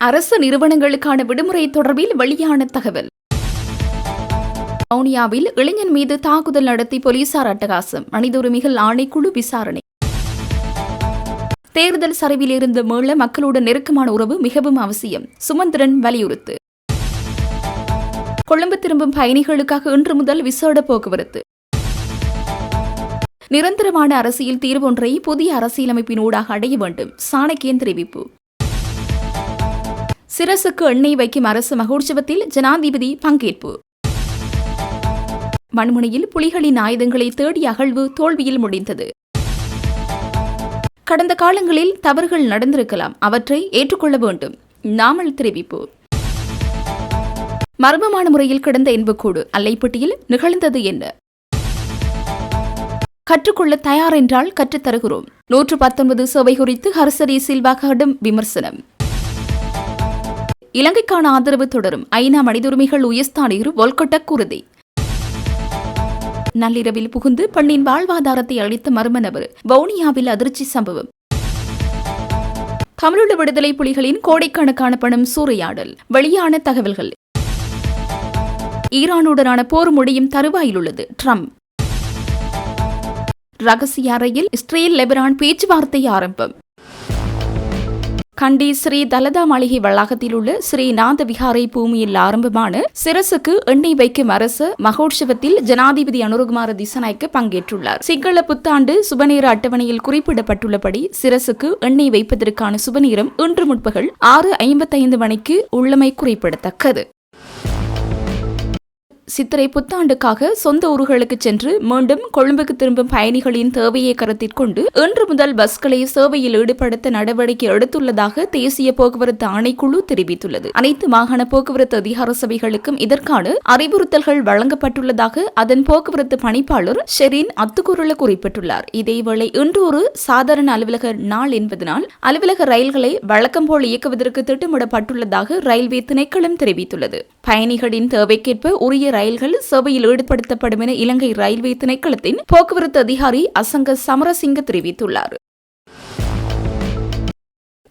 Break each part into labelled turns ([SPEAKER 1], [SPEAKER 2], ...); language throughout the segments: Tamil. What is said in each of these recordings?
[SPEAKER 1] அரசு நிறுவனங்களுக்கான விடுமுறை தொடர்பில் வெளியான தகவல். வவுனியாவில் இளைஞன் மீது தாக்குதல் நடத்தி போலீசார் அட்டகாசம். மனித உரிமைகள் ஆணைக்குழு விசாரணை. தேர்தல் சரிவிலிருந்து மீள மக்களுடன் நெருக்கமான உறவு மிகவும் அவசியம். சுமந்திரன் வலியுறுத்து. கொழும்பு திரும்பும் பயணிகளுக்காக இன்று முதல் விசேட போக்குவரத்து. நிரந்தரமான அரசியல் தீர்வொன்றை புதிய அரசியலமைப்பினூடாக அடைய வேண்டும். சாணக்கியன் தெரிவிப்பு. சிரசுக்கு எண்ணெய் வைக்கும் அரசு மகோற்சவத்தில் ஜனாதிபதி பங்கேற்பு. மண்முனையில் புலிகளின் ஆயுதங்களை தேடி அகழ்வு தோல்வியில் முடிந்தது. கடந்த காலங்களில் தவறுகள் நடந்திருக்கலாம், அவற்றை ஏற்றுக்கொள்ள வேண்டும். நாமல் தெரிவிப்பு. மர்மமான முறையில் கிடந்த என்புக்கூடு அல்லைப்பட்டியில் நிகழ்ந்தது என்ன? கற்றுக்கொள்ள தயார் என்றால் கற்றுத்தருகிறோம். 119 சேவை குறித்து ஹர்சரி சில்வா கடும் விமர்சனம். இலங்கைக்கான ஆதரவு தொடரும். ஐநா மனித உரிமைகள் உயர்ஸ்தானிகர் வொல்கொட்ட உறுதி. நள்ளிரவில் புகுந்து பெண்ணின் வாழ்வாதாரத்தை அளித்த மர்ம நபர். வவுனியாவில் அதிர்ச்சி சம்பவம். தமிழீழ விடுதலை புலிகளின் கோடைக்கணக்கான பணம் சூறையாடல். வெளியான தகவல்கள். ஈரானுடனான போர் முடியும் தருவாயில் உள்ளது ட்ரம்ப். ரகசிய அறையில் இஸ்ரேல் லெபனான் பேச்சுவார்த்தை ஆரம்பம். கண்டி ஸ்ரீ தலதா மாளிகை வளாகத்தில் உள்ள ஸ்ரீ நாத விஹாரை பூமியில் ஆரம்பமான சிரசுக்கு எண்ணெய் வைக்கும் அரசு மகோற்சவத்தில் ஜனாதிபதி அனுரகுமார திசாநாயக்க பங்கேற்றுள்ளார். சிங்கள புத்தாண்டு சுபநேர அட்டவணையில் குறிப்பிடப்பட்டுள்ளபடி சிரசுக்கு எண்ணெய் வைப்பதற்கான சுபநேரம் இன்று முற்பகல் 6:55 மணிக்கு உள்ளமை குறிப்பிடத்தக்கது. சித்திரை புத்தாண்டுக்காக சொந்த ஊர்களுக்கு சென்று மீண்டும் கொழும்புக்கு திரும்பும் பயணிகளின் தேவையை கருத்தில் கொண்டு இன்று முதல் பஸ்களை சேவையில் ஈடுபடுத்த நடவடிக்கை எடுத்துள்ளதாக தேசிய போக்குவரத்து ஆணைக்குழு தெரிவித்துள்ளது. அனைத்து மாகாண போக்குவரத்து அதிகார சபைகளுக்கும் இதற்கான அறிவுறுத்தல்கள் வழங்கப்பட்டுள்ளதாக அதன் போக்குவரத்து பணிப்பாளர் ஷெரீன் அத்துக்குரல குறிப்பிட்டுள்ளார். இதேவேளை இன்று ஒரு சாதாரண அலுவலக நாள் என்பதனால் அலுவலக ரயில்களை வழக்கம் போல் இயக்குவதற்கு திட்டமிடப்பட்டுள்ளதாக ரயில்வே திணைக்களம் தெரிவித்துள்ளது. பயணிகளின் தேவைக்கேற்ப உரிய ரயில்கள் சேவையில் ஈடுபடுத்தப்படும் என இலங்கை ரயில்வே திணைக்களத்தின் போக்குவரத்து அதிகாரி அசங்க சமரசிங்க தெரிவித்துள்ளார்.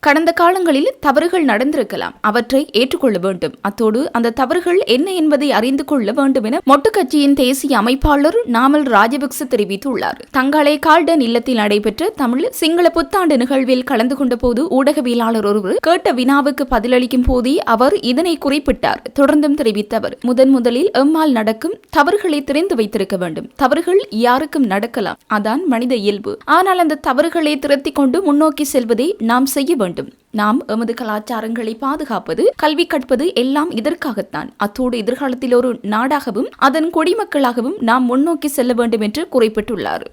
[SPEAKER 1] கடந்த காலங்களில் தவறுகள் நடந்திருக்கலாம், அவற்றை ஏற்றுக்கொள்ள வேண்டும். அத்தோடு அந்த தவறுகள் என்ன என்பதை அறிந்து கொள்ள வேண்டும் என மொட்டு கட்சியின் தேசிய அமைப்பாளர் நாமல் ராஜபக்ச தெரிவித்துள்ளார். தங்களை கால்டன் இல்லத்தில் நடைபெற்ற தமிழ் சிங்கள புத்தாண்டு நிகழ்வில் கலந்து கொண்ட போது ஊடகவியலாளர் ஒருவர் கேட்ட வினாவுக்கு பதிலளிக்கும் போதே அவர் இதனை குறிப்பிட்டார். தொடர்ந்தும் தெரிவித்த அவர், முதலில் எம்மால் நடக்கும் தவறுகளை தெரிந்து வைத்திருக்க வேண்டும். தவறுகள் யாருக்கும் நடக்கலாம், அதான் மனித இயல்பு. ஆனால் அந்த தவறுகளை திருத்திக் கொண்டு முன்னோக்கி செல்வதை நாம் செய்ய வேண்டும். நாம் எமது கலாச்சாரங்களை பாதுகாப்பது, கல்வி கற்பது எல்லாம் இதற்காகத்தான். அத்தோடு எதிர்காலத்தில் ஒரு நாடாகவும் அதன் குடிமக்களாகவும் நாம் முன்னோக்கி செல்ல வேண்டும் என்று குறிப்பிட்டுள்ளார்.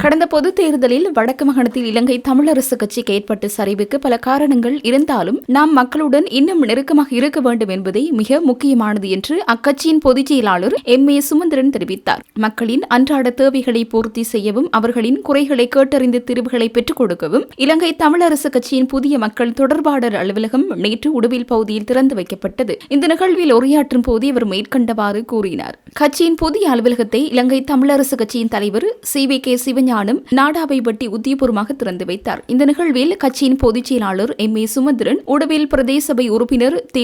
[SPEAKER 1] கடந்த பொது தேர்தலில் வடக்கு மாகாணத்தில் இலங்கை தமிழரசு கட்சிக்கு ஏற்பட்ட சரிவுக்கு பல காரணங்கள் இருந்தாலும் நாம் மக்களுடன் இன்னும் நெருக்கமாக இருக்க வேண்டும் என்பதே மிக முக்கியமானது என்று அக்கட்சியின் பொதுச் செயலாளர் எம். ஏ. சுமந்திரன் தெரிவித்தார். மக்களின் அன்றாட தேவைகளை பூர்த்தி செய்யவும் அவர்களின் குறைகளை கேட்டறிந்து தீர்வுகளை பெற்றுக் கொடுக்கவும் இலங்கை தமிழரசு கட்சியின் புதிய மக்கள் தொடர்பாளர் அலுவலகம் நேற்று உடுவில் பகுதியில் திறந்து வைக்கப்பட்டது. இந்த நிகழ்வில் உரையாற்றும் போது அவர் மேற்கண்டவாறு கூறினார். கட்சியின் புதிய அலுவலகத்தை இலங்கை தமிழரசு கட்சியின் தலைவர் சி.வி.கே. சிவஞானம் நாடாவை வெட்டி உத்தியபூர்வமாக திறந்து வைத்தார். இந்த நிகழ்வில் கட்சியின் பொதுச் செயலாளர் எம். ஏ. சுமந்திரன், உடுவில் பிரதேச சபை உறுப்பினர் தி.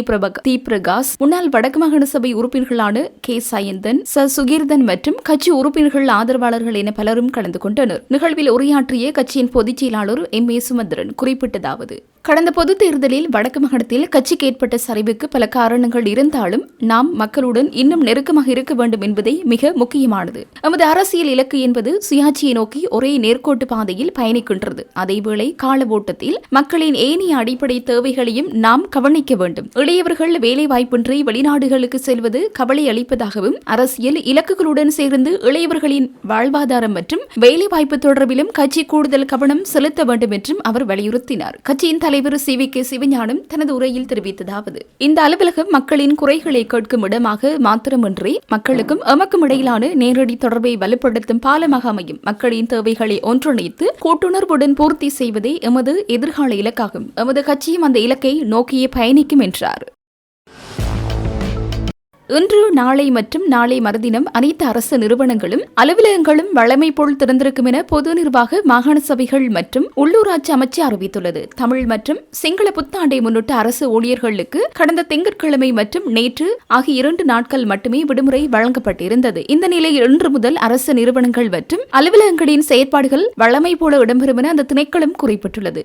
[SPEAKER 1] பிரகாஷ், முன்னாள் வடக்கு மாகாண சபை உறுப்பினர்களான கே. சயந்தன், சுகீர்தன் மற்றும் கட்சி உறுப்பினர்கள், ஆதரவாளர்கள் என பலரும் கலந்து கொண்டனர். நிகழ்வில் உரையாற்றிய கட்சியின் பொதுச் செயலாளர் எம். ஏ. சுமந்திரன் குறிப்பிட்டதாவது, கடந்த பொது தேர்தலில் வடக்கு மாகாணத்தில் கட்சிக்கு ஏற்பட்ட சரிவுக்கு பல காரணங்கள் இருந்தாலும் நாம் மக்களுடன் இன்னும் நெருக்கமாக இருக்க வேண்டும் என்பதே மிக முக்கியமானது. நமது அரசியல் இலக்கு என்பது சுயாட்சியை நோக்கி ஒரே நேர்கோட்டு பாதையில் பயணிக்கின்றது. அதேவேளை கால ஓட்டத்தில் மக்களின் ஏனைய அடிப்படை தேவைகளையும் நாம் கவனிக்க வேண்டும். இளையவர்கள் வேலை வாய்ப்பின்றி வெளிநாடுகளுக்கு செல்வது கவலை அளிப்பதாகவும் அரசியல் இலக்குகளுடன் சேர்ந்து இளையவர்களின் வாழ்வாதாரம் மற்றும் வேலை வாய்ப்பு தொடர்பிலும் கட்சி கூடுதல் கவனம் செலுத்த வேண்டும் என்றும் அவர் வலியுறுத்தினார். கட்சியின் தலைவர் சி.வி.கே. சிவஞானம் தனது உரையில் தெரிவித்ததாவது, இந்த அலுவலகம் மக்களின் குறைகளை கேட்கும் இடமாக மாத்திரமின்றி மக்களுக்கும் எமக்கும் இடையிலான நேரடி தொடர்பை வலுப்படுத்தும் பாலமாக அமையும். மக்களின் தேவைகளை ஒன்றிணைத்து கூட்டுணர்வுடன் பூர்த்தி செய்வதே எமது எதிர்கால இலக்காகும். எமது கட்சியும் அந்த இலக்கை நோக்கியே பயணிக்கும் என்றார். இன்று நாளை மற்றும் நாளை மறுதினம் அனைத்து அரசு நிறுவனங்களும் அலுவலகங்களும் வழமை போல் திறந்திருக்கும் என பொது நிர்வாக மாகாண சபைகள் மற்றும் உள்ளூராட்சி அமைச்சு அறிவித்துள்ளது. தமிழ் மற்றும் சிங்கள புத்தாண்டை முன்னிட்டு அரசு ஊழியர்களுக்கு கடந்த திங்கட்கிழமை மற்றும் நேற்று ஆகிய 2 நாட்கள் மட்டுமே விடுமுறை வழங்கப்பட்டிருந்தது. இந்த நிலையில் இன்று முதல் அரசு நிறுவனங்கள் மற்றும் அலுவலகங்களின் செயற்பாடுகள் வழமை போல இடம்பெறும் என அந்த திணைக்களம் குறிப்பிட்டுள்ளது.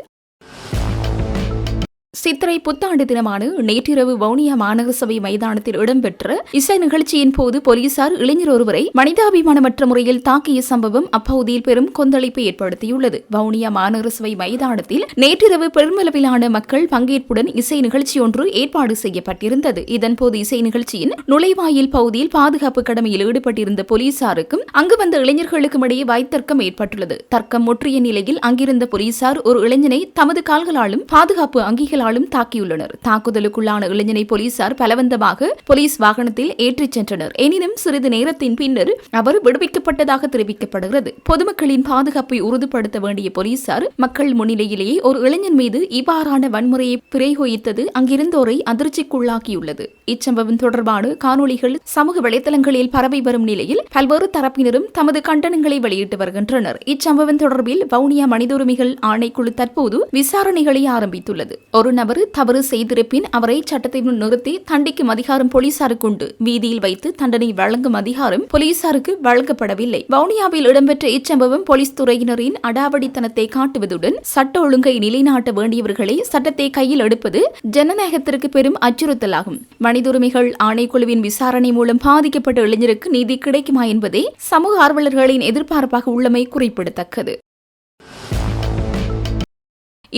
[SPEAKER 1] சித்திரை புத்தாண்டு தினமான நேற்றிரவு வவுனியா மாநகர சபை மைதானத்தில் இடம்பெற்ற இசை நிகழ்ச்சியின் போது போலீசார் இளைஞர் ஒருவரை மனிதாபிமானமற்ற முறையில் தாக்கிய சம்பவம் அப்பகுதியில் பெரும் கொந்தளிப்பை ஏற்படுத்தியுள்ளது. வவுனியா மாநகர சபை மைதானத்தில் நேற்றிரவு பெருமளவிலான மக்கள் பங்கேற்புடன் இசை நிகழ்ச்சி ஒன்று ஏற்பாடு செய்யப்பட்டிருந்தது. இதன்போது இசை நிகழ்ச்சியின் நுழைவாயில் பகுதியில் பாதுகாப்பு கடமையில் ஈடுபட்டிருந்த போலீசாருக்கும் அங்கு வந்த இளைஞர்களுக்கும் இடையே வாய்த்தர்க்கம் ஏற்பட்டுள்ளது. தர்க்கம் முற்றிய நிலையில் அங்கிருந்த போலீசார் ஒரு இளைஞனை தமது கால்களாலும் பாதுகாப்பு அங்கிகளாலும் தாக்கியுள்ளனர். தாக்குதலுக்குள்ளான இளைஞனை போலீசார் பலவந்தமாக போலீஸ் வாகனத்தில் ஏற்றிச் சென்றனர். எனினும் சிறிது நேரத்தின் பின்னர் அவர் விடுவிக்கப்பட்டதாக தெரிவிக்கப்படுகிறது. பொதுமக்களின் பாதுகாப்பை உறுதிப்படுத்த வேண்டிய போலீசார் மக்கள் முன்னிலையிலேயே ஒரு இளைஞன் மீது இவ்வாறான வன்முறையை பிரயோகித்தது அங்கிருந்தோரை அதிர்ச்சிக்குள்ளாக்கியுள்ளது. இச்சம்பவம் தொடர்பான காணொலிகள் சமூக வலைதளங்களில் பரவி வரும் நிலையில் பல்வேறு தரப்பினரும் தமது கண்டனங்களை வெளியிட்டு வருகின்றனர். இச்சம்பவம் தொடர்பில் வவுனியா மனித உரிமைகள் ஆணைக்குழு தற்போது விசாரணைகளை ஆரம்பித்துள்ளது. ஒரு நபர் தவறு செய்திருப்பின் அவரை சட்டத்தை முன் நிறுத்தி தண்டிக்கும் அதிகாரம் போலீசாருக்கு உண்டு. வீதியில் வைத்து தண்டனை வழங்கும் அதிகாரம் போலீசாருக்கு வழங்கப்படவில்லை. வவுனியாவில் இடம்பெற்ற இச்சம்பவம் போலீஸ் துறையினரின் அடாவடித்தனத்தை காட்டுவதுடன் சட்ட ஒழுங்கை நிலைநாட்ட வேண்டியவர்களை சட்டத்தை கையில் எடுப்பது ஜனநாயகத்திற்கு பெரும் அச்சுறுத்தலாகும். மனித உரிமைகள் ஆணைக்குழுவின் விசாரணை மூலம் பாதிக்கப்பட்ட இளைஞருக்கு நீதி கிடைக்குமா என்பதே சமூக ஆர்வலர்களின் எதிர்பார்ப்பாக உள்ளமை குறிப்பிடத்தக்கது.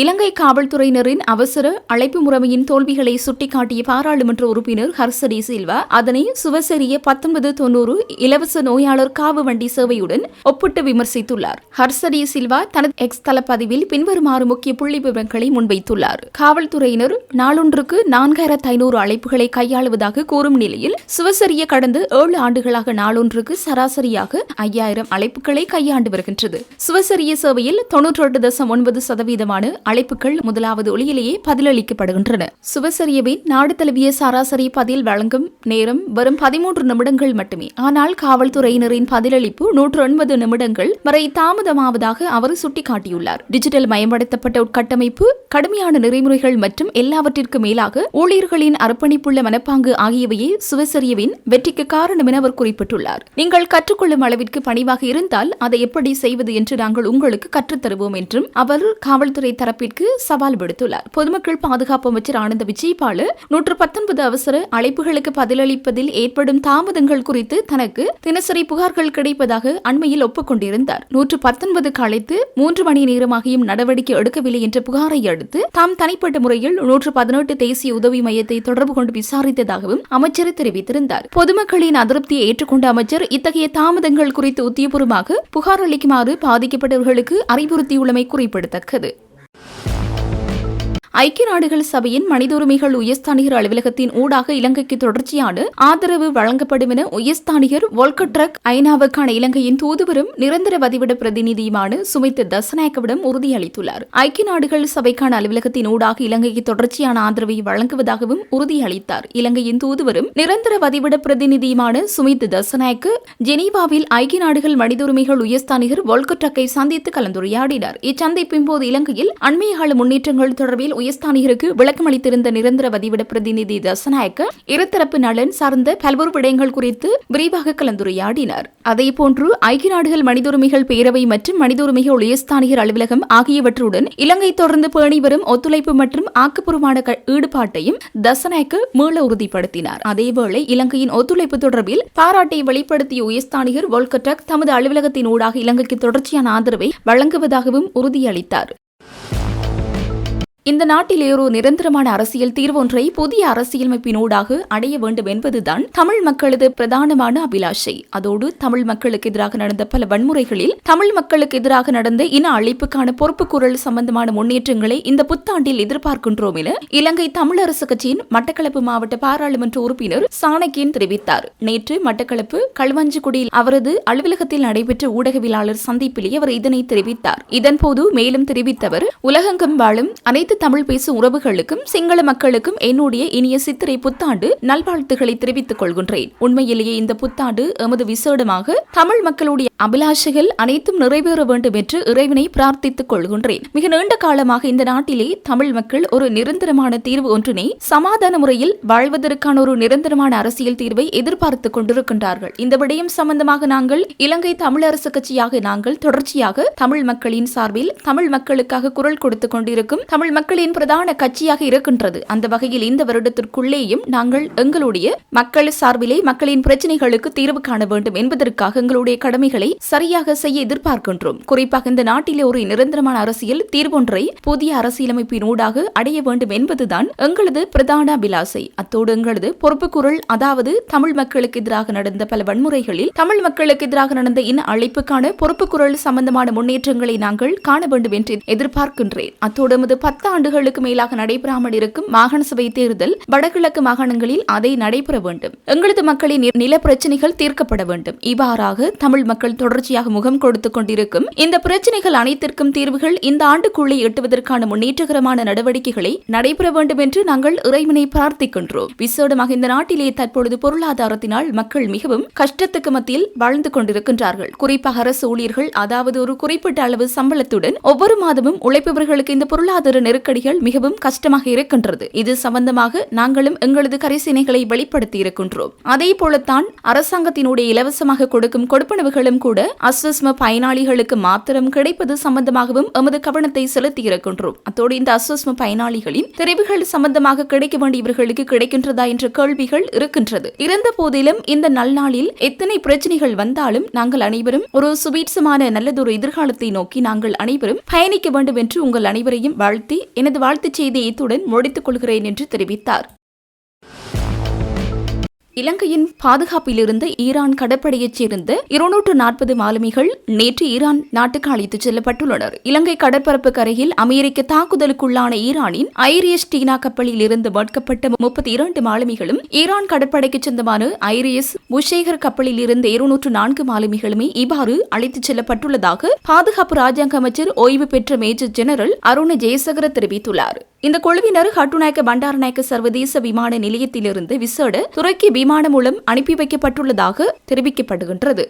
[SPEAKER 1] இலங்கை காவல்துறையினரின் அவசர அழைப்பு முறைமையின் தோல்விகளை சுட்டிக்காட்டிய பாராளுமன்ற உறுப்பினர் ஹர்சடி சில்வா அதனை சுவசெரிய 1990 இலவச நோயாளர் காவு வண்டி சேவையுடன் ஒப்பிட்டு விமர்சித்துள்ளார். ஹர்சடி சில்வா தனது எக்ஸ் தளப்பதிவில் பின்வருமாறு முக்கிய புள்ளி விவரங்களை முன்வைத்துள்ளார். காவல்துறையினர் நாளொன்றுக்கு 4500 அழைப்புகளை கையாளுவதாக கூறும் நிலையில் சுவசெரிய கடந்த 7 ஆண்டுகளாக நாளொன்றுக்கு சராசரியாக 5000 அழைப்புகளை கையாண்டு வருகின்றது. சுவசெரிய சேவையில் 98.9% அழைப்புகள் முதலாவது ஒளியிலேயே பதிலளிக்கப்படுகின்றன. சுவசரியவின் நாடு தழுவிய சராசரி பதில் வழங்கும் நேரம் வரும் 13 நிமிடங்கள் மட்டுமே. ஆனால் காவல்துறையினரின் பதிலளிப்பு 109 நிமிடங்கள் வரை தாமதமாவதாக அவர் சுட்டிக்காட்டியுள்ளார். டிஜிட்டல் மயப்படுத்தப்பட்ட உட்கட்டமைப்பு, கடுமையான நெறிமுறைகள் மற்றும் எல்லாவற்றிற்கு மேலாக ஊழியர்களின் அர்ப்பணிப்புள்ள மனப்பாங்கு ஆகியவையே சுவசரியவின் வெற்றிக்கு காரணம் என அவர் குறிப்பிட்டுள்ளார். நீங்கள் கற்றுக்கொள்ளும் அளவிற்கு பணிவாக இருந்தால் அதை எப்படி செய்வது என்று நாங்கள் உங்களுக்கு கற்றுத்தருவோம் என்றும் அவர் காவல்துறை தரப்பிற்கு சவால் விடுத்துள்ளார். பொதுமக்கள் பாதுகாப்பு அமைச்சர் ஆனந்த விஜயபால 119 அவசர அழைப்புகளுக்கு பதிலளிப்பதில் ஏற்படும் தாமதங்கள் குறித்து தனக்கு தினசரி புகார்கள் கிடைப்பதாக அண்மையில் ஒப்புக்கொண்டிருந்தார். 119 அழைத்து 3 மணி நேரமாகியும் நடவடிக்கை எடுக்கவில்லை என்ற புகாரை அடுத்து தாம் தனிப்பட்ட முறையில் 118 தேசிய உதவி மையத்தை தொடர்பு கொண்டு விசாரித்ததாகவும் அமைச்சர் தெரிவித்திருந்தார். பொதுமக்களின் அதிருப்தியை ஏற்றுக்கொண்ட அமைச்சர் இத்தகைய தாமதங்கள் குறித்து உத்தியபூர்வமாக புகார் அளிக்குமாறு பாதிக்கப்பட்டவர்களுக்கு அறிவுறுத்தியுள்ளமை குறிப்பிடத்தக்கது. ஐக்கிய நாடுகள் சபையின் மனித உரிமைகள் உயர்ஸ்தானிகர் அலுவலகத்தின் ஊடாக இலங்கைக்கு தொடர்ச்சியான ஆதரவு வழங்கப்படும் என உயர்ஸ்தானிகர் வோல்கர் ட்ரக் ஐநாவுக்கான இலங்கையின் தூதுவரும் நிரந்தர வதிவிட பிரதிநிதியுமான சுமித் தசநாயக்கவிடம் உறுதியளித்துள்ளார். ஐக்கிய நாடுகள் சபைக்கான அலுவலகத்தின் ஊடாக இலங்கைக்கு தொடர்ச்சியான ஆதரவை வழங்குவதாகவும் உறுதியளித்தார். இலங்கையின் தூதுவரும் நிரந்தர வதிவிட பிரதிநிதியுமான சுமித் தசநாயக்கு ஜெனீவாவில் ஐக்கிய நாடுகள் மனித உரிமைகள் உயர்ஸ்தானிகர் வோல்கர் ட்ரக்கை சந்தித்து கலந்துரையாடினார். இச்சந்திப்பின் போது இலங்கையில் அண்மைய கால முன்னேற்றங்கள் தொடர்பில் உயர்ஸ்தானிகருக்கு விளக்கம் அளித்திருந்த நிரந்தர வதிவிட பிரதிநிதி தசநாயக்க இருதரப்பு நலன் சார்ந்த பல்வேறு விடயங்கள் குறித்து விரிவாக கலந்துரையாடினார். அதேபோன்று ஐக்கிய நாடுகள் மனித உரிமைகள் பேரவை மற்றும் மனித உரிமைகள் உயர்ஸ்தானிகர் அலுவலகம் ஆகியவற்றுடன் இலங்கை தொடர்ந்து பேணி வரும் ஒத்துழைப்பு மற்றும் ஆக்கப்பூர்வமான ஈடுபாட்டையும் தசநாயக்க மீள உறுதிப்படுத்தினார். அதேவேளை இலங்கையின் ஒத்துழைப்பு தொடர்பில் பாராட்டை வெளிப்படுத்திய உயர்ஸ்தானிகர் வோல்கர் ட்ரக் தமது அலுவலகத்தின் ஊடாக இலங்கைக்கு தொடர்ச்சியான ஆதரவை வழங்குவதாகவும் உறுதியளித்தார். இந்த நாட்டிலே ஒரு நிரந்தரமான அரசியல் தீர்வொன்றை புதிய அரசியலமைப்பினூடாக அடைய வேண்டும் என்பதுதான் தமிழ் மக்களது பிரதானமான அபிலாஷை. அதோடு தமிழ் மக்களுக்கு எதிராக நடந்த பல வன்முறைகளில் தமிழ் மக்களுக்கு எதிராக நடந்த இன அழிப்புக்கான பொறுப்புக்கூறல் சம்பந்தமான முன்னேற்றங்களை இந்த புத்தாண்டில் எதிர்பார்க்கின்றோம் என இலங்கை தமிழரசு கட்சியின் மட்டக்களப்பு மாவட்ட பாராளுமன்ற உறுப்பினர் சாணக்கியன் தெரிவித்தார். நேற்று மட்டக்களப்பு களுவாஞ்சிக்குடியில் அவரது அலுவலகத்தில் நடைபெற்ற ஊடகவியலாளர் சந்திப்பிலேயே அவர் இதனை தெரிவித்தார். இதன்போது மேலும் தெரிவித்தவர், உலகெங்கும் வாழும் அனைத்து தமிழ் பேசும் உறவுகளுக்கும் சிங்கள மக்களுக்கும் என்னுடைய இனிய சித்திரை புத்தாண்டு நல்வாழ்த்துக்களை தெரிவித்துக் கொள்கின்றேன். உண்மையிலேயே இந்த புத்தாண்டு எமது விசேடமாக தமிழ் மக்களுடைய அபிலாஷைகள் அனைத்தும் நிறைவேற வேண்டும் என்று இறைவனை பிரார்த்தித்துக் கொள்கின்றேன். மிக நீண்ட காலமாக இந்த நாட்டிலே தமிழ் மக்கள் ஒரு நிரந்தரமான தீர்வு ஒன்றினை சமாதான முறையில் வாழ்வதற்கான ஒரு நிரந்தரமான அரசியல் தீர்வை எதிர்பார்த்துக் கொண்டிருக்கின்றார்கள். இந்த விடயம் சம்பந்தமாக நாங்கள் இலங்கை தமிழரசு கட்சியாக நாங்கள் தொடர்ச்சியாக தமிழ் மக்களின் சார்பில் தமிழ் மக்களுக்காக குரல் கொடுத்துக் கொண்டிருக்கும் தமிழ் மக்களின் பிரதான கட்சியாக இருக்கின்றது. அந்த வகையில் இந்த வருடத்திற்குள்ளேயும் நாங்கள் எங்களுடைய மக்கள் சார்பிலே மக்களின் பிரச்சனைகளுக்கு தீர்வு காண வேண்டும் என்பதற்காக எங்களுடைய கடமைகளை சரியாக செய்ய எதிர்பார்க்கின்றோம். குறிப்பாக இந்த நாட்டிலே ஒரு நிரந்தரமான அரசியல் தீர்வொன்றை புதிய அரசியலமைப்பின் ஊடாக அடைய வேண்டும் என்பதுதான் எங்களது பிரதான அபிலாசை. அத்தோடு எங்களது பொறுப்புக்குரல், அதாவது தமிழ் மக்களுக்கு எதிராக நடந்த பல வன்முறைகளில் தமிழ் மக்களுக்கு எதிராக நடந்த இன அழைப்புக்கான பொறுப்புக்குரல் சம்பந்தமான முன்னேற்றங்களை நாங்கள் காண வேண்டும் என்று எதிர்பார்க்கின்றேன். அத்தோடு 10 ஆண்டுகளுக்கு மேலாக நடைபெறாமல் இருக்கும் மாகாண சபை தேர்தல் வடகிழக்கு மாகாணங்களில் அதை நடைபெற வேண்டும். எங்களது மக்களின் நில பிரச்சனைகள் தீர்க்கப்பட வேண்டும். இவ்வாறாக தமிழ் மக்கள் தொடர்ச்சியாக முகம் கொடுத்துக் கொண்டிருக்கும் இந்த பிரச்சனைகள் அனைத்திற்கும் தீர்வுகள் இந்த ஆண்டுக்குள்ளே எட்டுவதற்கான முன்னேற்றகரமான நடவடிக்கைகளை நடைபெற வேண்டும் என்று நாங்கள் இறைவனை பிரார்த்திக்கின்றோம். விசேடமாக இந்த நாட்டிலே தற்பொழுது பொருளாதாரத்தினால் மக்கள் மிகவும் கஷ்டத்துக்கு மத்தியில் வாழ்ந்து கொண்டிருக்கின்றார்கள். குறிப்பாக அரசு ஊழியர்கள், அதாவது ஒரு குறிப்பிட்ட அளவு சம்பளத்துடன் ஒவ்வொரு மாதமும் உழைப்பவர்களுக்கு இந்த பொருளாதார நெருக்கடிகள் மிகவும் கஷ்டமாக இருக்கின்றது. இது சம்பந்தமாக நாங்களும் எங்களது கரிசனைகளை வெளிப்படுத்தி இருக்கின்றோம். அதே போலத்தான் அரசாங்கத்தினுடைய இலவசமாக கொடுக்கும் கொடுப்பனவுகளும் கூட அஸ்வஸ்ம பயனாளிகளுக்கு மாத்திரம் கிடைப்பது சம்பந்தமாகவும் எமது கவனத்தை செலுத்தி இருக்கின்றோம். அத்தோடு இந்த அஸ்வஸ்ம பயனாளிகளின் தெரிவுகள் சம்பந்தமாக கிடைக்க வேண்டியவர்களுக்கு கிடைக்கின்றதா என்ற கேள்விகள் இருக்கின்றது. இருந்த போதிலும் இந்த நல்நாளில் எத்தனை பிரச்சனைகள் வந்தாலும் நாங்கள் அனைவரும் ஒரு சுபீட்சமான நல்லதொரு எதிர்காலத்தை நோக்கி நாங்கள் அனைவரும் பயணிக்க வேண்டும் என்று உங்கள் அனைவரையும் வாழ்த்தி எனது வாழ்த்துச் செய்தியை இத்துடன் முடித்துக் கொள்கிறேன் என்று தெரிவித்தார். இலங்கையின் பாதுகாப்பில் இருந்த ஈரான் கடற்படையைச் சேர்ந்த 240 மாலுமிகள் நேற்று ஈரான் நாட்டுக்கு அழைத்துச் செல்லப்பட்டுள்ளனர். இலங்கை கடற்பரப்பு கரையில் அமெரிக்க தாக்குதலுக்குள்ளான ஈரானின் ஐரியஸ் டீனா கப்பலில் இருந்து மீட்கப்பட்ட 32 மாலுமிகளும் ஈரான் கடற்படைக்கு சொந்தமான ஐரியஸ் புஷேகர் கப்பலில் இருந்த 204 மாலுமிகளுமே இவ்வாறு அழைத்துச் செல்லப்பட்டுள்ளதாக பாதுகாப்பு ராஜாங்க அமைச்சர் ஓய்வு பெற்ற மேஜர் ஜெனரல் அருண ஜெயசகர தெரிவித்துள்ளார். இந்த குழுவினர் ஹட்டுநாயக்க பண்டாரநாயக்க சர்வதேச விமான நிலையத்திலிருந்து விசேட துருக்கி விமானம் மூலம் அனுப்பி வைக்கப்பட்டுள்ளதாக தெரிவிக்கப்படுகின்றது.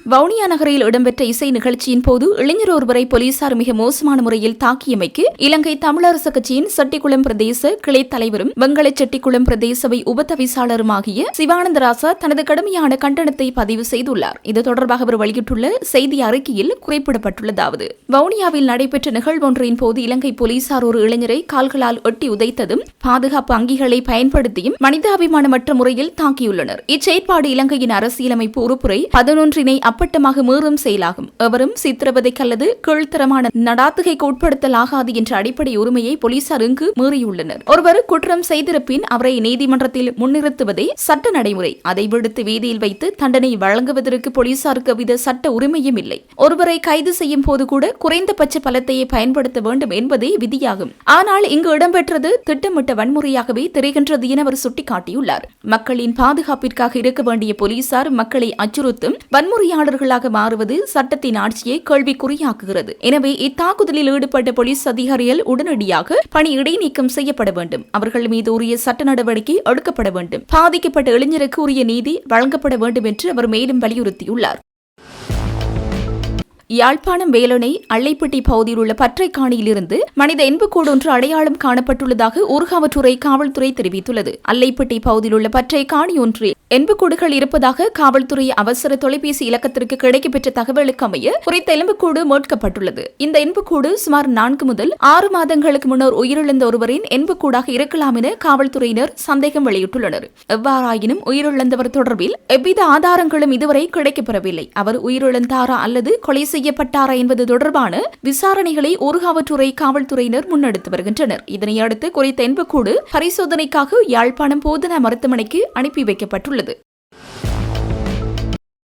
[SPEAKER 1] வவுனியா நகரில் இடம்பெற்ற இசை நிகழ்ச்சியின் போது இளைஞர் ஒருவரை போலீசார் மிக மோசமான முறையில் தாக்கியமைக்கு இலங்கை தமிழரசு கட்சியின் செட்டிக்குளம் பிரதேச கிளை தலைவரும் வெங்கல செட்டிக்குளம் பிரதேசவை உபதவிசாளருமாகிய சிவானந்தராசா தனது கடுமையான கண்டனத்தை பதிவு செய்துள்ளார். இது தொடர்பாக அவர் வெளியிட்டுள்ள செய்தி அறிக்கையில் குறிப்பிடப்பட்டுள்ளதாவது: வவுனியாவில் நடைபெற்ற நிகழ்வொன்றின் போது இலங்கை போலீசார் ஒரு இளைஞரை கால்களால் ஒட்டி உதைத்ததும் பாதுகாப்பு அங்கிகளை பயன்படுத்தியும் மனிதாபிமானமற்ற முறையில் தாக்கியுள்ளனர். இச்செயற்பாடு இலங்கையின் அரசியலமைப்பு உறுப்புரை 11 அப்பட்டமாக மீறும் செயலாகும். எவரும் சித்திரவதைக்கு அல்லது கீழ்த்தரமான நடாத்துகைக்கு உட்படுத்தலாகாது என்ற அடிப்படை உரிமையை போலீசார் இங்கு மீறியுள்ளனர். ஒருவர் குற்றம் செய்திருப்பின் அவரை நீதிமன்றத்தில் முன்னிறுத்துவதே சட்ட நடைமுறை. அதை விடுத்து வீதியில் வைத்து தண்டனை வழங்குவதற்கு போலீசாருக்கு வித சட்ட உரிமையும் இல்லை. ஒருவரை கைது செய்யும் போது கூட குறைந்தபட்ச பலத்தையே பயன்படுத்த வேண்டும் என்பதே விதியாகும். ஆனால் இங்கு இடம்பெற்றது திட்டமிட்ட வன்முறையாகவே தெரிகின்றது என அவர் சுட்டிக்காட்டியுள்ளார். மக்களின் பாதுகாப்பிற்காக இருக்க வேண்டிய போலீசார் மக்களை அச்சுறுத்தும் வன்முறையாளர்களாக மாறுவது சட்டத்தின் ஆட்சியை கேள்விக்குறியாக்குகிறது. எனவே இத்தாக்குதலில் ஈடுபட்ட போலீஸ் அதிகாரிகள் உடனடியாக பணி இடைநீக்கம் செய்யப்பட வேண்டும். அவர்கள் மீது உரிய சட்ட நடவடிக்கை எடுக்கப்பட வேண்டும். பாதிக்கப்பட்ட இளைஞருக்கு உரிய நீதி வழங்கப்பட வேண்டும் என்று அவர் மேலும் வலியுறுத்தியுள்ளார். யாழ்ப்பாணம் வேலணை அள்ளைப்பட்டி பகுதியில் உள்ள பற்றைக்காணியிலிருந்து மனித எண்புக்கூடு ஒன்று அடையாளம் காணப்பட்டுள்ளதாக ஊர்காவற்றுறை காவல்துறை தெரிவித்துள்ளது. அல்லைப்பட்டி பகுதியில் உள்ள பற்றைக்காணி ஒன்றில் எண்புக்கூடுகள் இருப்பதாக காவல்துறை அவசர தொலைபேசி இலக்கத்திற்கு கிடைக்கப்பெற்ற தகவலுக்கு அமைய குறித்த எலும்புக்கூடு மீட்கப்பட்டுள்ளது. இந்த எண்புக்கூடு சுமார் 4 முதல் 6 மாதங்களுக்கு முன்னர் உயிரிழந்த ஒருவரின் எண்புக்கூடாக இருக்கலாம் என காவல்துறையினர் சந்தேகம் வெளியிட்டுள்ளனர். எவ்வாறாயினும் உயிரிழந்தவர் தொடர்பில் எவ்வித ஆதாரங்களும் இதுவரை கிடைக்கப்பெறவில்லை. அவர் உயிரிழந்தாரா அல்லது கொலை செய்யப்பட்டாரா என்பது தொடர்பான விசாரணைகளை ஊர்காவற்றுறை காவல்துறையினர் முன்னெடுத்து வருகின்றனர். இதனையடுத்து குறித்த எண்புக்கூடு பரிசோதனைக்காக யாழ்ப்பாணம் போதனா மருத்துவமனைக்கு அனுப்பி வைக்கப்பட்டுள்ளது.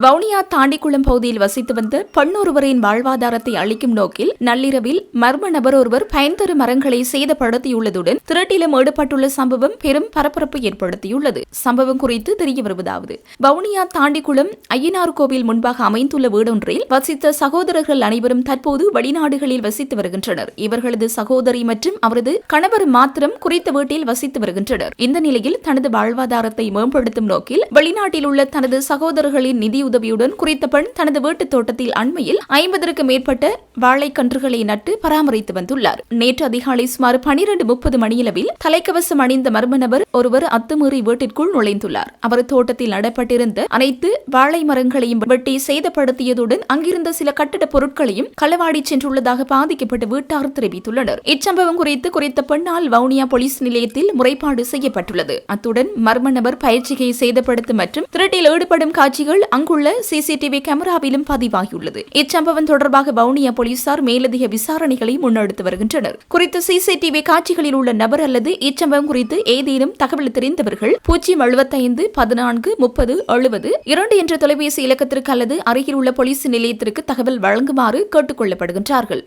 [SPEAKER 1] வவுனியா தாண்டிக்குளம் பகுதியில் வசித்து வந்த பெண்ணொருவரின் வாழ்வாதாரத்தை அளிக்கும் நோக்கில் நள்ளிரவில் மர்ம நபர் ஒருவர் பயன் தரும் மரங்களை சேதப்படுத்தியுள்ளதுடன் திருட்டிலும் ஈடுபட்டுள்ள சம்பவம் பெரும் பரபரப்பை ஏற்படுத்தியுள்ளது. சம்பவம் குறித்து தெரிய வருவதாவது: வவுனியா தாண்டிக்குளம் ஐயனார் கோவில் முன்பாக அமைந்துள்ள வீடொன்றில் வசித்த சகோதரர்கள் அனைவரும் தற்போது வெளிநாடுகளில் வசித்து வருகின்றனர். இவர்களது சகோதரி மற்றும் அவரது கணவர் மாத்திரம் குறித்த வீட்டில் வசித்து வருகின்றனர். இந்த நிலையில் தனது வாழ்வாதாரத்தை மேம்படுத்தும் நோக்கில் வெளிநாட்டில் உள்ள தனது சகோதரர்களின் நிதி உதவியுடன் குறித்த பெண் தனது வீட்டு தோட்டத்தில் அண்மையில் 50க்கும் மேற்பட்ட வாழைக்கன்றுகளை நட்டு பராமரித்து வந்துள்ளார். நேற்று அதிகாலை சுமார் 12:30 மணியளவில் தலைக்கவசம் அணிந்த மர்ம நபர் ஒருவர் அத்துமீறி வீட்டிற்குள் நுழைந்துள்ளார். அவர் தோட்டத்தில் நடப்பட்டிருந்த அனைத்து வாழை மரங்களையும் வெட்டி சேதப்படுத்தியதுடன் அங்கிருந்த சில கட்டிட பொருட்களையும் களவாடி சென்றுள்ளதாக பாதிக்கப்பட்ட வீட்டார் தெரிவித்துள்ளனர். இச்சம்பவம் குறித்து குறித்த பெண்ணால் வவுனியா போலீஸ் நிலையத்தில் முறைப்பாடு செய்யப்பட்டுள்ளது. அத்துடன் மர்ம நபர் பயிற்சியை சேதப்படுத்தும் மற்றும் திருட்டில் ஈடுபடும் காட்சிகள் அங்குள்ள சிசிடிவி கேமராவிலும் பதிவாகியுள்ளது. இச்சம்பவம் தொடர்பாக வவுனியா போலீசார் மேலதிக விசாரணைகளை முன்னெடுத்து வருகின்றனர். குறித்த சிசிடிவி காட்சிகளில் உள்ள நபர் அல்லது இச்சம்பவம் குறித்து ஏதேனும் தகவல் தெரிந்தவர்கள் 075 14 30 70 2 என்ற தொலைபேசி இலக்கத்திற்கு அல்லது அருகில் உள்ள போலீஸ் நிலையத்திற்கு தகவல் வழங்குமாறு கேட்டுக் கொள்ளப்படுகின்றார்கள்.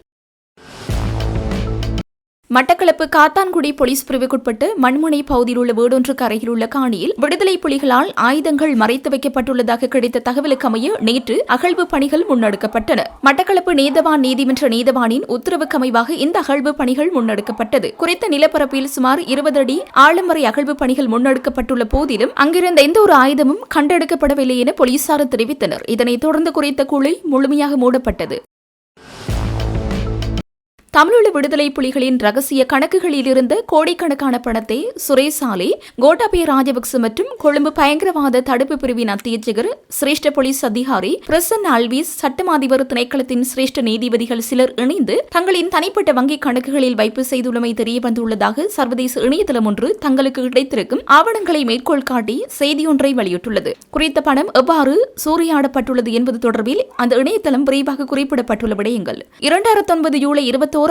[SPEAKER 1] மட்டக்களப்பு காத்தான்குடி போலீஸ் பிரிவுக்குட்பட்டு மண்முனை பகுதியில் உள்ள வீடொன்றுக்கு அருகில் உள்ள காணியில் விடுதலை புலிகளால் ஆயுதங்கள் மறைத்து வைக்கப்பட்டுள்ளதாக கிடைத்த தகவலுக்கு அமைய நேற்று அகழ்வு பணிகள் முன்னெடுக்கப்பட்டன. மட்டக்களப்பு நீதவான் நீதிமன்ற நீதவானின் உத்தரவுக்கு அமைவாக இந்த அகழ்வு பணிகள் முன்னெடுக்கப்பட்டது. குறித்த நிலப்பரப்பில் சுமார் 20 அடி ஆழம் வரை அகழ்வு பணிகள் முன்னெடுக்கப்பட்டுள்ள போதிலும் அங்கிருந்த எந்த ஒரு ஆயுதமும் கண்டெடுக்கப்படவில்லை என போலீசார் தெரிவித்தனர். இதனைத் தொடர்ந்து குறித்த குழி முழுமையாக மூடப்பட்டது. தமிழீழ விடுதலை புலிகளின் ரகசிய கணக்குகளில் இருந்த கோடிக்கணக்கான பணத்தை சுரேசாலை, கோட்டாபய ராஜபக்ச மற்றும் கொழும்பு பயங்கரவாத தடுப்பு பிரிவின் அத்தியட்சகர், சிரேஷ்ட போலீஸ் அதிகாரி பிரசன்ன அல்வீஸ், சட்டமாதிபர் திணைக்களத்தின் சிரேஷ்ட நீதிபதிகள் சிலர் இணைந்து தங்களின் தனிப்பட்ட வங்கிக் கணக்குகளில் வைப்பு செய்துள்ளமை தெரியவந்துள்ளதாக சர்வதேச இணையதளம் ஒன்று தங்களுக்கு கிடைத்திருக்கும் ஆவணங்களை மேற்கோள் காட்டி செய்தியொன்றை வெளியிட்டுள்ளது. குறித்த பணம் எவ்வாறு சூறையாடப்பட்டுள்ளது என்பது தொடர்பில் அந்த இணையதளம் விரைவாக குறிப்பிடப்பட்டுள்ள விடயங்கள்: 2009 ஜூலை 21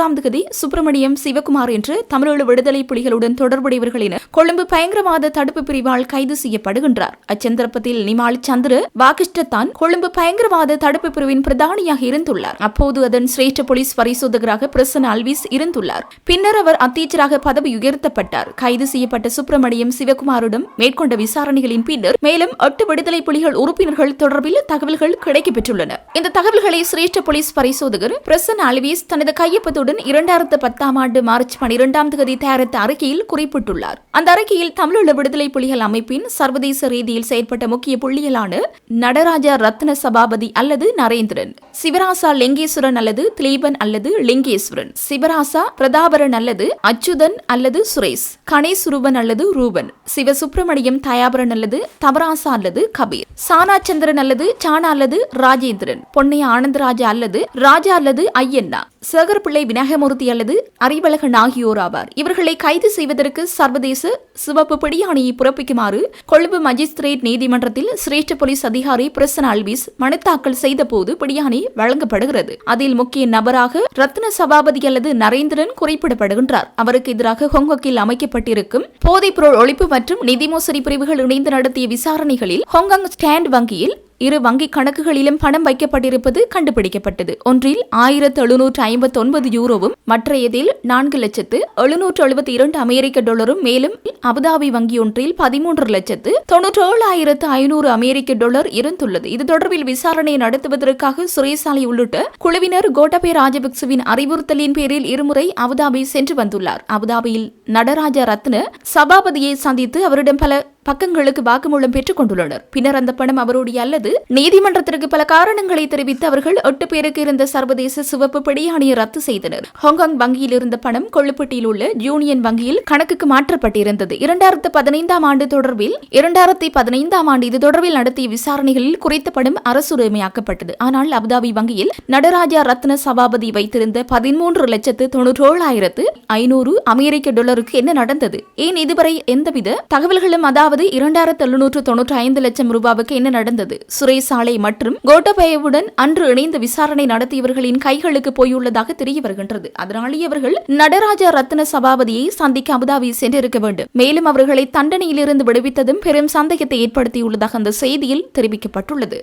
[SPEAKER 1] சுப்பிரமணியம் சிவகுமார் என்ற தமிழீழ விடுதலை புலிகளுடன் தொடர்புடையவர்கள் என கொழும்பு பயங்கரவாத தடுப்பு பிரிவால் கைது செய்யப்படுகின்றார். அச்சந்தர்ப்பத்தில் நிமால் சந்திர வாகிஷ்டத்தான் கொழும்பு பயங்கரவாத தடுப்பு பிரிவின் பிரதானியாக இருந்துள்ளார். அப்போது அதன் சிரேஷ்ட போலீஸ் பரிசோதகராக பிரசன்ன அல்வீஸ் இருந்துள்ளார். பின்னர் அவர் அத்தியட்சராக பதவி உயர்த்தப்பட்டார். கைது செய்யப்பட்ட சுப்பிரமணியம் சிவகுமாரிடம் மேற்கொண்ட விசாரணைகளின் பின்னர் மேலும் 8 விடுதலை புலிகள் உறுப்பினர்கள் தொடர்பில் தகவல்கள் கிடைக்கப்பெற்றுள்ளன. இந்த தகவல்களை சிரேஷ்ட போலீஸ் பரிசோதகர் பிரசன்ன அல்வீஸ் தனது கையொப்பத்துடன் 2010 ஆண்டு மார்ச் 12 தயாரித்த அறிக்கையில் குறிப்பிட்டுள்ளார். அந்த அறிக்கையில் தமிழீழ விடுதலை புலிகள் அமைப்பின் சர்வதேச ரீதியில் செயற்பட்ட முக்கிய புள்ளிகளான நடராஜா ரத்ன சபாபதி அல்லது நரேந்திரன், சிவராசா லிங்கேஸ்வரன் அல்லது திலீபன் அல்லது லிங்கேஸ்வரன், சிவராசா பிரதாபரன் அல்லது அச்சுதன் அல்லது சுரேஷ், கணேசுருவன் அல்லது ரூபன், சிவசுப்பிரமணியம் தயாபரன் அல்லது தவராசா அல்லது கபீர், சானாச்சந்திரன் அல்லது சானா அல்லது ராஜேந்திரன், பொன்னைய ஆனந்தராஜா அல்லது ராஜா அல்லது ஐயண்ணா, சேகர்பிள்ளை விநாயகமூர்த்தி அல்லது அறிவழகன் ஆகியோர் ஆவார். இவர்களை கைது செய்வதற்கு சர்வதேச சிவப்பு பிடியாணையை பிறப்பிக்குமாறு கொழும்பு மஜிஸ்திரேட் நீதிமன்றத்தில் சிரேஷ்ட போலீஸ் அதிகாரி பிரசன்ன அல்வீஸ் மனு தாக்கல் செய்த போது பிடியாணை வழங்கப்படுகிறது. அதில் முக்கிய நபராக ரத்ன சபாபதி அல்லது நரேந்திரன் குறிப்பிடப்படுகின்றார். அவருக்கு எதிராக ஹாங்காங்கில் அமைக்கப்பட்டிருக்கும் போதைப்பொருள் ஒழிப்பு மற்றும் நிதி மோசடி பிரிவுகள் இணைந்து நடத்திய விசாரணைகளில் ஹாங்காங் ஸ்டாண்ட் வங்கியில் 2 வங்கிக் கணக்குகளிலும் பணம் வைக்கப்பட்டிருப்பது கண்டுபிடிக்கப்பட்டது. ஒன்றில் 1759 யூரோவும் மற்றையதில் 4,772 அமெரிக்க டாலரும், மேலும் அபுதாபி வங்கி ஒன்றில் 13,97,500 அமெரிக்க டாலர் இருந்துள்ளது. இது தொடர்பில் விசாரணை நடத்துவதற்காக சுரேசாலை உள்ளிட்ட குழுவினர் கோட்டாபய ராஜபக்சவின் அறிவுறுத்தலின் பேரில் 2 முறை அபுதாபி சென்று வந்துள்ளார். அபுதாபியில் நடராஜா ரத்ன சபாபதியை சந்தித்து அவரிடம் பல பக்கங்களுக்கு வாக்குமூலம் பெற்றுக் கொண்டுள்ளனர். பின்னர் அந்த பணம் அவருடைய அல்லது நீதிமன்றத்திற்கு பல காரணங்களை தெரிவித்து அவர்கள் 8 பேருக்கு இருந்த சர்வதேச சிவப்பு பிடியாணையை ரத்து செய்தனர். ஹாங்காங் வங்கியில் இருந்த பணம் கொள்ளுப்பட்டியில் உள்ள யூனியன் வங்கியில் கணக்குக்கு மாற்றப்பட்டிருந்தது. 2015 ஆண்டு தொடர்பில் 2015 ஆண்டு இது தொடர்பில் நடத்திய விசாரணைகளில் குறித்த பணம் அரசுரிமையாக்கப்பட்டது. ஆனால் அபுதாபி வங்கியில் நடராஜா ரத்ன சபாபதி வைத்திருந்த 13,97,500 அமெரிக்க டாலருக்கு என்ன நடந்தது? ஏன் இதுவரை எந்தவித தகவல்களும், அதாவது 2,795 லட்சம் ரூபாவுக்கு என்ன நடந்தது? சுரேசாலை மற்றும் கோட்டாபயவுடன் அன்று இணைந்த விசாரணை நடத்தியவர்களின் கைகளுக்கு போயுள்ளதாக தெரிய வருகின்றது. அதனாலேயே அவர்கள் நடராஜா ரத்ன சபாபதியை சந்திக்க அபுதாபி சென்றிருக்க வேண்டும். மேலும் அவர்களை தண்டனையிலிருந்து விடுவித்ததும் பெரும் சந்தேகத்தை ஏற்படுத்தியுள்ளதாக அந்த செய்தியில் தெரிவிக்கப்பட்டுள்ளது.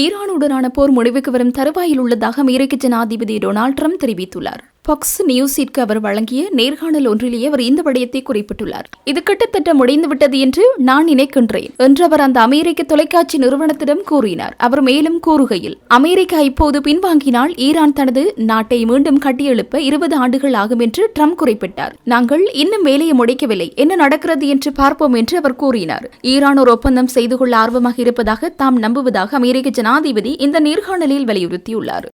[SPEAKER 1] ஈரானுடனான போர் முடிவுக்கு வரும் தருவாயில் உள்ளதாக அமெரிக்க ஜனாதிபதி டொனால்ட் ட்ரம்ப் தெரிவித்துள்ளார். பாக்ஸ் நியூஸிற்கு அவர் வழங்கிய நேர்காணல் ஒன்றிலேயே அவர் இந்த விடயத்தை குறிப்பிட்டுள்ளார். இது கிட்டத்தட்ட முடிந்துவிட்டது என்று நான் நினைக்கின்றேன் என்று அவர் அந்த அமெரிக்க தொலைக்காட்சி நிறுவனத்திடம் கூறினார். அவர் மேலும் கூறுகையில், அமெரிக்கா இப்போது பின்வாங்கினால் ஈரான் தனது நாட்டை மீண்டும் கட்டியெழுப்ப 20 ஆண்டுகள் ஆகும் என்று ட்ரம்ப் குறிப்பிட்டார். நாங்கள் இன்னும் வேலையை முடிக்கவில்லை, என்ன நடக்கிறது என்று பார்ப்போம் என்று அவர் கூறினார். ஈரான் ஒரு ஒப்பந்தம் செய்து கொள்ள ஆர்வமாக இருப்பதாக தாம் நம்புவதாக அமெரிக்க ஜனாதிபதி இந்த நேர்காணலில் வலியுறுத்தியுள்ளார்.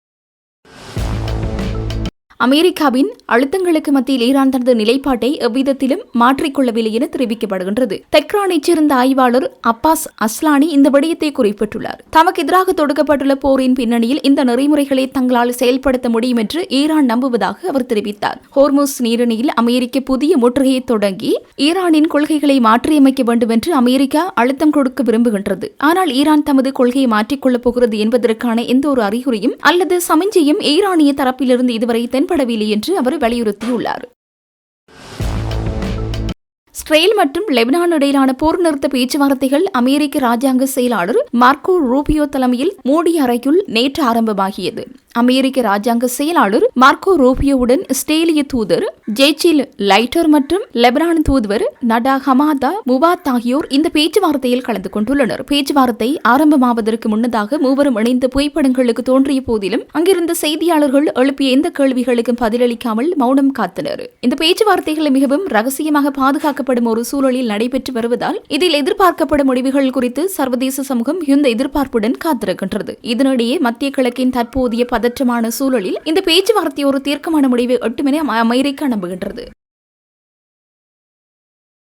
[SPEAKER 1] அமெரிக்காவின் அழுத்தங்களுக்கு மத்தியில் ஈரான் தனது நிலைப்பாட்டை எவ்விதத்திலும் மாற்றிக்கொள்ளவில்லை என தெரிவிக்கப்படுகின்றது. தெஹ்ரானைச் சேர்ந்த ஆய்வாளர் அப்பாஸ் அஸ்லானி இந்த விடயத்தை குறிப்பிட்டுள்ளார். தமக்கு எதிராக தொடுக்கப்பட்டுள்ள போரின் பின்னணியில் இந்த நெறிமுறைகளை தங்களால் செயல்படுத்த முடியும் என்று ஈரான் நம்புவதாக அவர் தெரிவித்தார். ஹோர்முஸ் நீரிணையில் அமெரிக்க புதிய முற்றுகையை தொடங்கி ஈரானின் கொள்கைகளை மாற்றியமைக்க வேண்டும் என்று அமெரிக்கா அழுத்தம் கொடுக்க விரும்புகின்றது. ஆனால் ஈரான் தமது கொள்கையை மாற்றிக்கொள்ளப் போகிறது என்பதற்கான எந்த ஒரு அறிகுறியும் அல்லது சமிஞ்சையும் ஈரானிய தரப்பிலிருந்து இதுவரை படவில்லை என்று அவர் வலியுறுத்தியுள்ளார். இஸ்ரேல் மற்றும் லெபனான் இடையிலான போர் நிறுத்த பேச்சுவார்த்தைகள் அமெரிக்க ராஜாங்க செயலாளர் மார்க்கோ ரூபியோ தலைமையில் மூடிய அறைக்குள் நேற்று ஆரம்பமாகியது. அமெரிக்க ராஜாங்க செயலாளர் மார்க்கோ ரூபியோவுடன் இஸ்ரேலிய தூதர் ஜேச்சில் லைட்டர் மற்றும் லெபனான் தூதுவர் நடா ஹமாதா முபாத் ஆகியோர் இந்த பேச்சுவார்த்தையில் கலந்து கொண்டுள்ளனர். பேச்சுவார்த்தை ஆரம்பமாவதற்கு முன்னதாக மூவரும் இணைந்த புகைப்படங்களுக்கு தோன்றிய போதிலும் அங்கிருந்த செய்தியாளர்கள் எழுப்பிய எந்த கேள்விகளுக்கும் பதிலளிக்காமல் மௌனம் காத்தனர். இந்த பேச்சுவார்த்தைகள் மிகவும் ரகசியமாக பாதுகாக்கப்படும் ஒரு சூழலில் நடைபெற்று வருவதால் இதில் எதிர்பார்க்கப்படும் முடிவுகள் குறித்து சர்வதேச சமூகம் மிகுந்த எதிர்பார்ப்புடன் காத்திருக்கின்றது. இதனிடையே மத்திய கிழக்கின் தற்போதைய பதற்றமான சூழலில் இந்த பேச்சுவார்த்தை ஒரு தீர்க்கமான முடிவை எட்டும் என அமெரிக்கா நம்புகின்றது.